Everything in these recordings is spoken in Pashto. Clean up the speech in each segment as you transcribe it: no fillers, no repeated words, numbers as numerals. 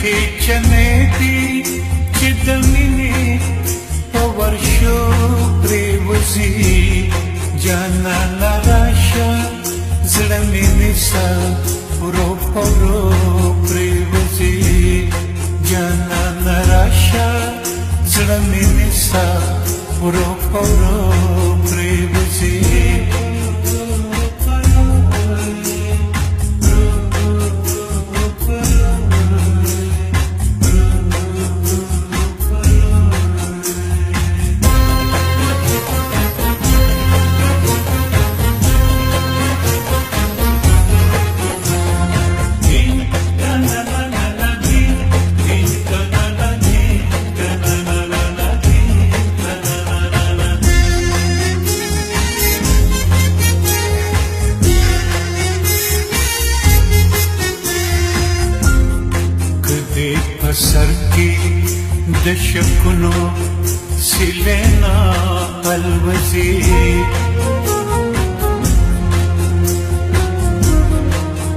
کې چنې دي چې د مینې په ورشو پرېوځي جانانه راشه زړه مې نیسه ورو په ورو پرېوځي جانانه راشه زړه مې نیسه ورو په ورو پرېوځي سر کی د شکونو سیلینا الوزی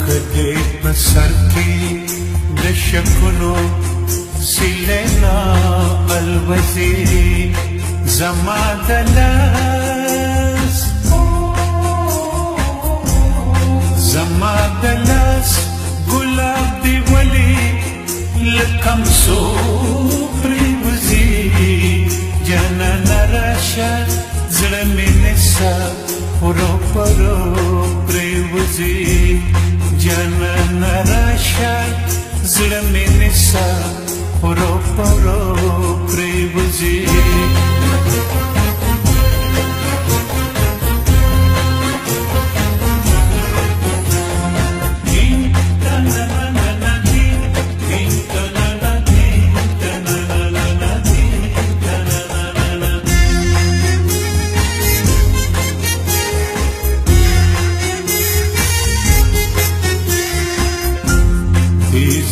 کدی په سر کی د شکونو سیلینا الوزی زما دلاس ګلاب دی ولی لکم سو پرېوځي جانانه راشه زړه مې نیسه ورو په ورو پرېوځي جانانه راشه زړه مې نیسه ورو په ورو پرېوځي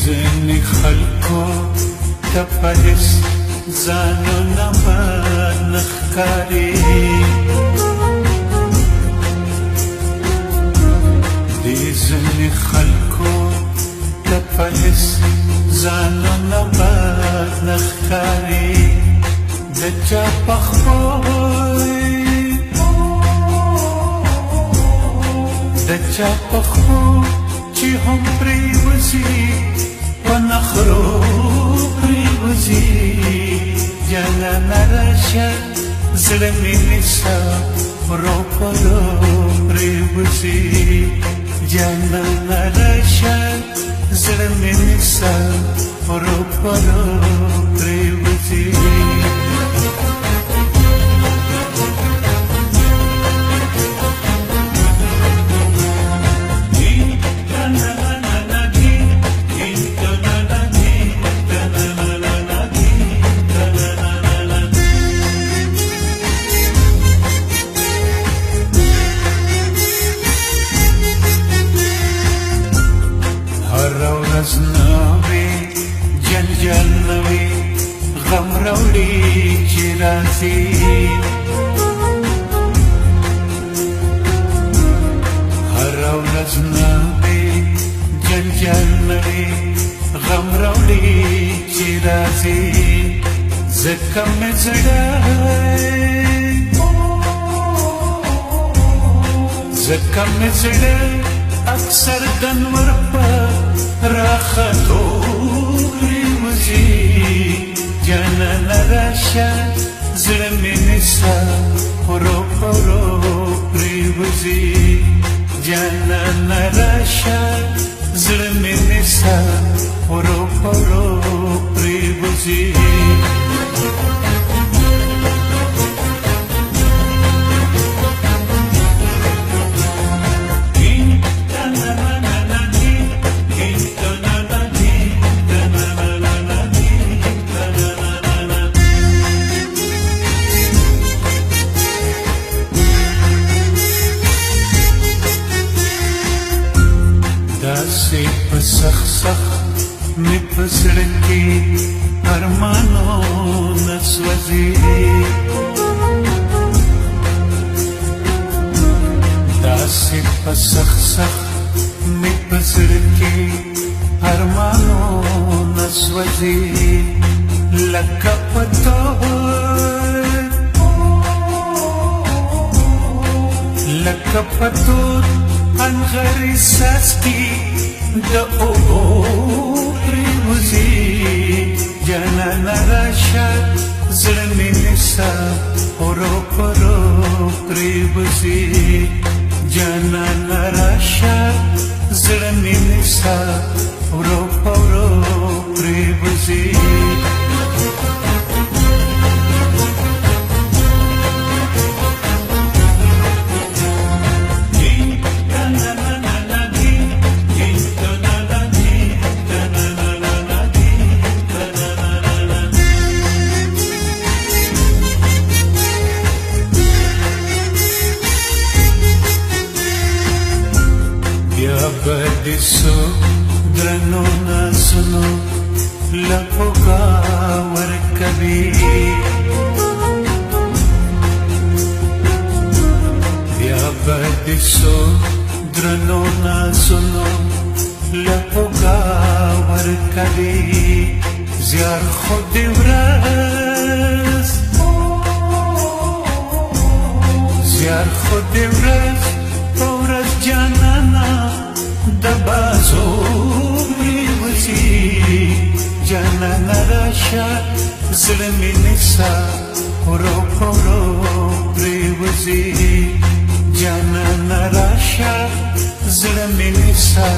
ځینې خلکو ته په هېڅ ځانونه نه ښکاري دې ځینې خلکو ته په هېڅ ځانونه نه ښکاري د چا په خو چې هم پرېوځي په نخرو پرېوځي جانانه راشه زړه مې نیسه ورو په ورو پرېوځي جانانه راشه زړه مې نیسه ورو په ورو پرېوځي جنجال نوی غم راوړي چې راځي هره ورځ نوی جنجال نوی غم راوړي چې راځي ځکه مې زړه اکثر دنور په راختو پرېوځي جانانه راشه زړه مې نیسه ورو په ورو پرېوځي جانانه راشه زړه مې نیسه ورو په ورو پرېوځي داسې په سخت مې په زړه کې ارمانونه سوځي داسې په سخت مې په زړه کې ارمانونه سوځي سوځي لکه پتور لکه پتور انغري ساسکي د اوبو پریوزي جانان راشه زړه مې نسا ورو پرو پریوزي جانان راشه زړه مې نسا ورو پرو پریوزي Badiso drano nasuno la poga warkabi Ya badiso drano nasuno la poga warkabi Ziar khud wras Ziar khud wras Tauras janana دبازو پریوزي جانان راشه زړه مې نسا ورو ورو پریوزي جانان راشه زړه مې نسا